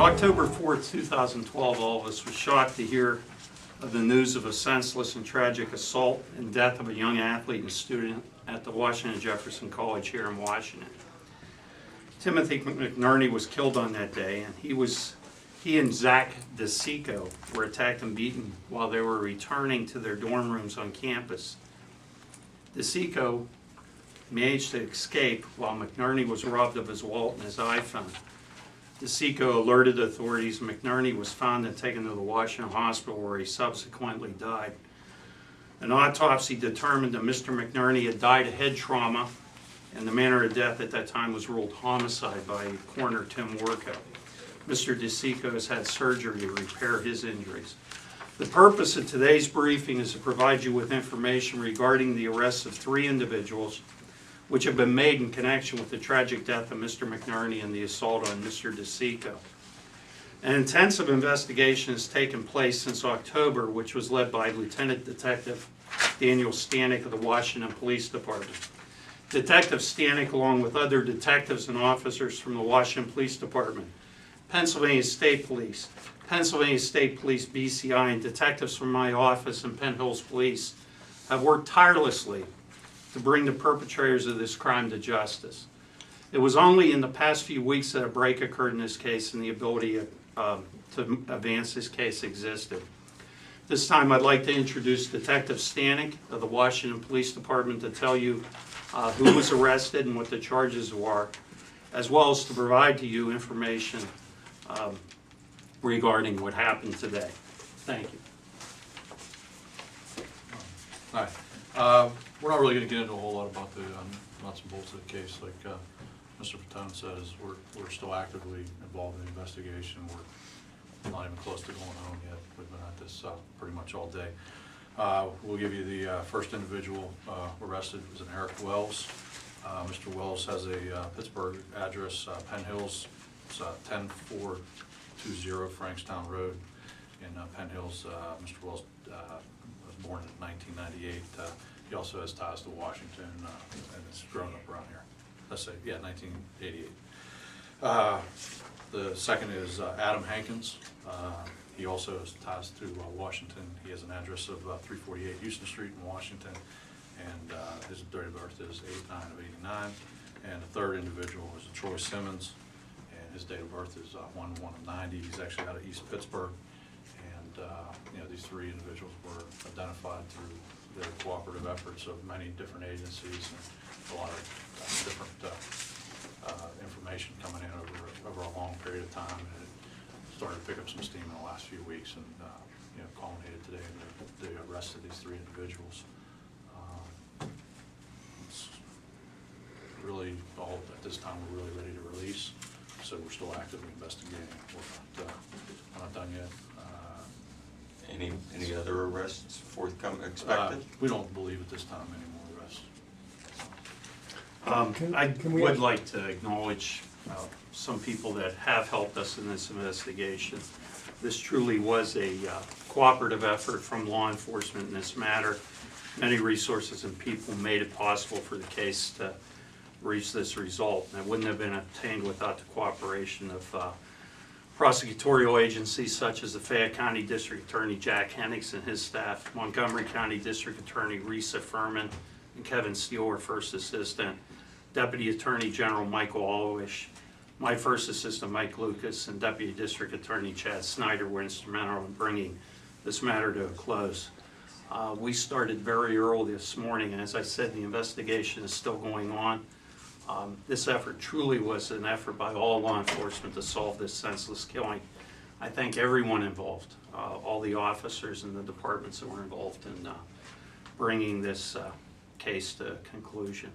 October 4th, 2012, all of us were shocked to hear of the news of a senseless and tragic assault and death of a young athlete and student at the Washington Jefferson College here in Washington. Timothy McNerney was killed on that day, and he and Zach DeSico were attacked and beaten while they were returning to their dorm rooms on campus. DeSico managed to escape while McNerney was robbed of his wallet and his iPhone. DeSico alerted authorities. McNerney was found and taken to the Washington Hospital, where he subsequently died. An autopsy determined that Mr. McNerney had died of head trauma, and the manner of death at that time was ruled homicide by coroner Tim Warco. Mr. DeSico has had surgery to repair his injuries. The purpose of today's briefing is to provide you with information regarding the arrest of 3 individuals which have been made in connection with the tragic death of Mr. McNerney and the assault on Mr. DeSico. An intensive investigation has taken place since October, which was led by Lieutenant Detective Daniel Stanek of the Washington Police Department. Detective Stanek, along with other detectives and officers from the Washington Police Department, Pennsylvania State Police, BCI, and detectives from my office and Penn Hills Police have worked tirelessly to bring the perpetrators of this crime to justice. It was only in the past few weeks that a break occurred in this case and the ability to advance this case existed. This time I'd like to introduce Detective Stanek of the Washington Police Department to tell you who was arrested and what the charges were, as well as to provide to you information regarding what happened today. Thank you. Hi. We're not really going to get into a whole lot about the nuts and bolts of the case. Like Mr. Vittone says, we're still actively involved in the investigation. We're not even close to going home yet. We've been at this pretty much all day. We'll give you the first individual arrested. It was an Eric Wells. Mr. Wells has a Pittsburgh address, Penn Hills. It's 10420 Frankstown Road in Penn Hills. Mr. Wells was born in 1998. He also has ties to Washington and has grown up around here. Let's say, yeah, 1988. The second is Adam Hankins. He also has ties to Washington. He has an address of 348 Houston Street in Washington, and his date of birth is 8/9 of '89. And the third individual is Troy Simmons, and his date of birth is 1/1 of '90. He's actually out of East Pittsburgh, and these 3 individuals were identified through the cooperative efforts of many different agencies and a lot of different information coming in over a long period of time, and it started to pick up some steam in the last few weeks, and culminated today in the arrest of these 3 individuals. It's really all at this time we're really ready to release, so we're still actively investigating. We're not done yet. Any other arrests forthcoming expected? We don't believe at this time any more arrests. I would like to acknowledge some people that have helped us in this investigation. This truly was a cooperative effort from law enforcement in this matter. Many resources and people made it possible for the case to reach this result, and it wouldn't have been obtained without the cooperation of prosecutorial agencies such as the Fayette County District Attorney Jack Hennix and his staff, Montgomery County District Attorney Risa Furman and Kevin Steele, First Assistant, Deputy Attorney General Michael Alwish, my First Assistant Mike Lucas, and Deputy District Attorney Chad Snyder were instrumental in bringing this matter to a close. We started very early this morning, and as I said, the investigation is still going on. This effort truly was an effort by all law enforcement to solve this senseless killing. I thank everyone involved, all the officers and the departments that were involved in bringing this case to conclusion.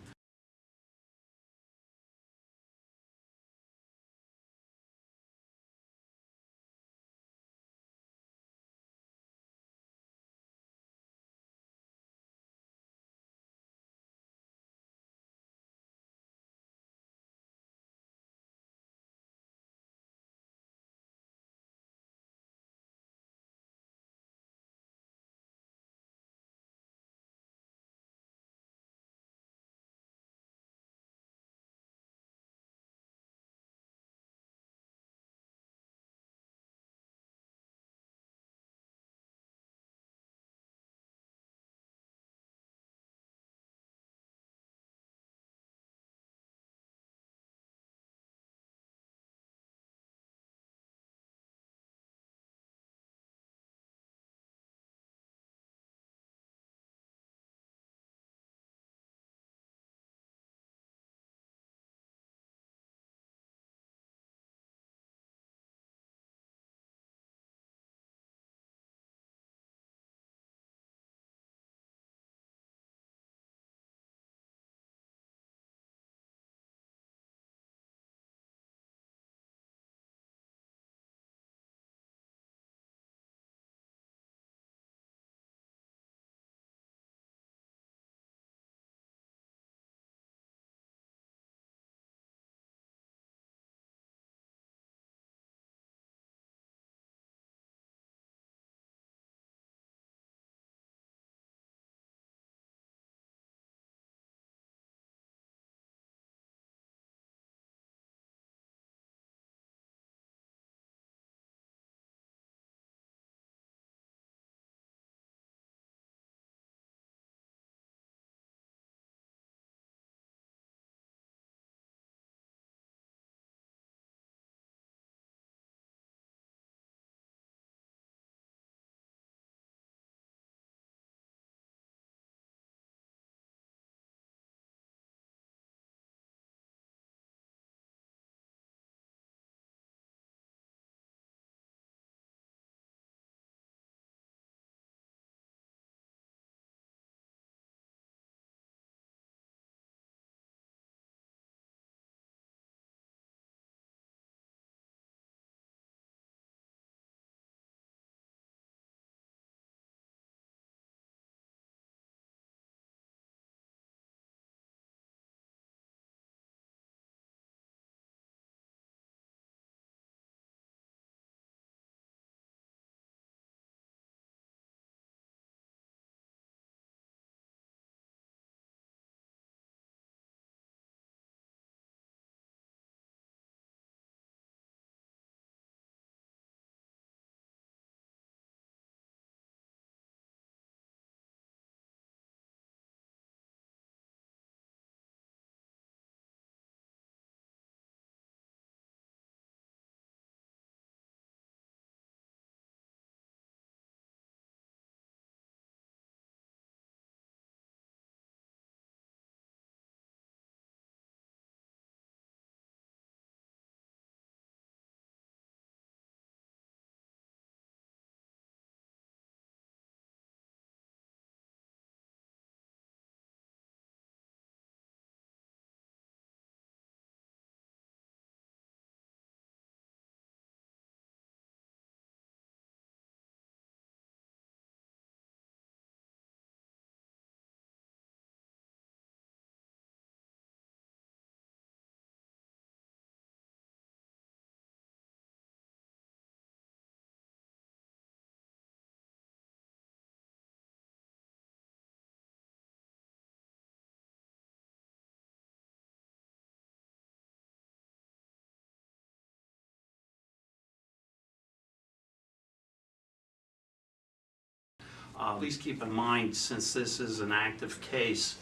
Please keep in mind, since this is an active case,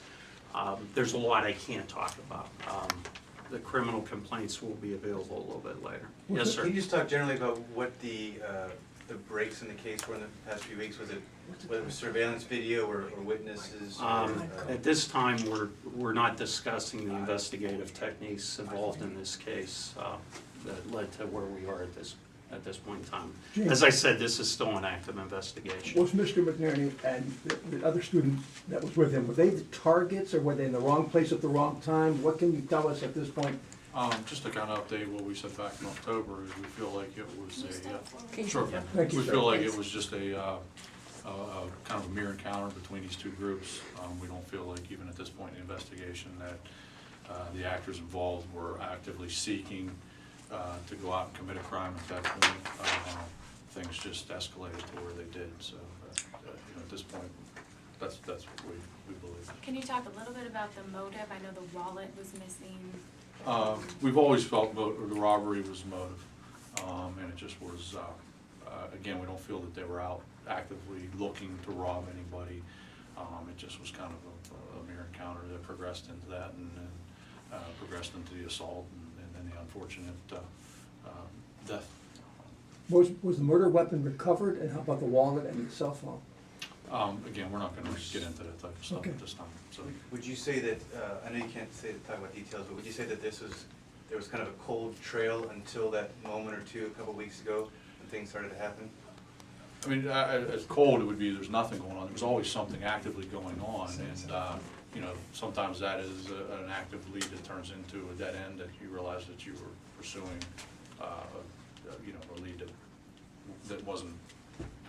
there's a lot I can't talk about. The criminal complaints will be available a little bit later. Yes, sir? Can you just talk generally about what the breaks in the case were in the past few weeks? Was it, whether it was surveillance video or witnesses? At this time, we're not discussing the investigative techniques involved in this case that led to where we are at this point in time. As I said, this is still an active investigation. Was Mr. McNerney and the other student that was with him, were they the targets, or were they in the wrong place at the wrong time? What can you tell us at this point? Just to kind of update what we said back in October, is we feel like it was a, Sure. Thank you, we sir. feel like it was just a kind of a mere encounter between these two groups. We don't feel like even at this point in the investigation that the actors involved were actively seeking to go out and commit a crime at that point. Things just escalated to where they did, so at this point, that's what we believe. Can you talk a little bit about the motive? I know the wallet was missing. We've always felt the robbery was motive, and it just was, again, we don't feel that they were out actively looking to rob anybody. It just was kind of a mere encounter that progressed into that and progressed into the assault and then the unfortunate death. Was the murder weapon recovered, and how about the wallet and the cell phone? Again, we're not gonna get into that type of stuff Okay. at this time, so. Would you say that, I know you can't talk about details, but would you say that there was kind of a cold trail until that moment or two a couple weeks ago when things started to happen? I mean, as cold it would be, there's nothing going on. There was always something actively going on, and sometimes that is an active lead that turns into a dead end that you realize that you were pursuing, a lead that wasn't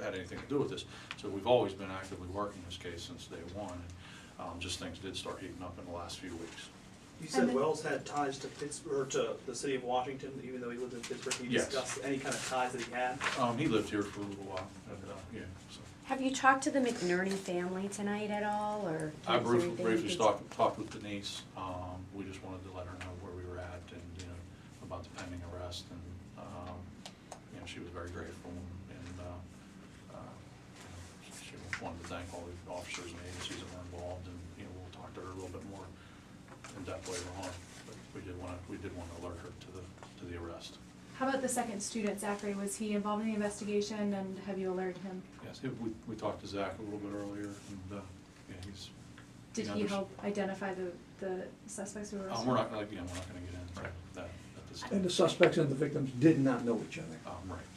had anything to do with this. So we've always been actively working this case since day one. Just things did start heating up in the last few weeks. You said Wells had ties to Pittsburgh, or to the city of Washington, even though he lived in Pittsburgh. Can you Yes. discuss any kind of ties that he had? He lived here for a little while, and so. Have you talked to the McNerney family tonight at all, or? I is there anything you briefly could- talked with Denise. We just wanted to let her know where we were at and, about the pending arrest, and, she was very grateful, and she wanted to thank all the officers and agencies that were involved, and, we'll talk to her a little bit more in depth later on, but we did want to alert her to the arrest. How about the second student, Zachary? Was he involved in the investigation, and have you alerted him? Yes, we talked to Zach a little bit earlier, and, he's. Did he help identify the suspects who were arrested? We're not going to get into that at this time. And the suspects and the victims did not know each other.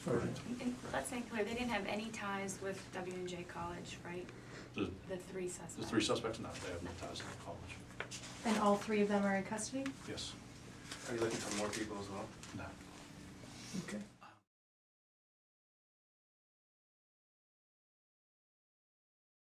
Right. And let's make clear, they didn't have any ties with W&J College, right? The The three suspects. The three suspects, no, they have no ties to the college. And all three of them are in custody? Yes. Are you looking for more people as well? No. Okay.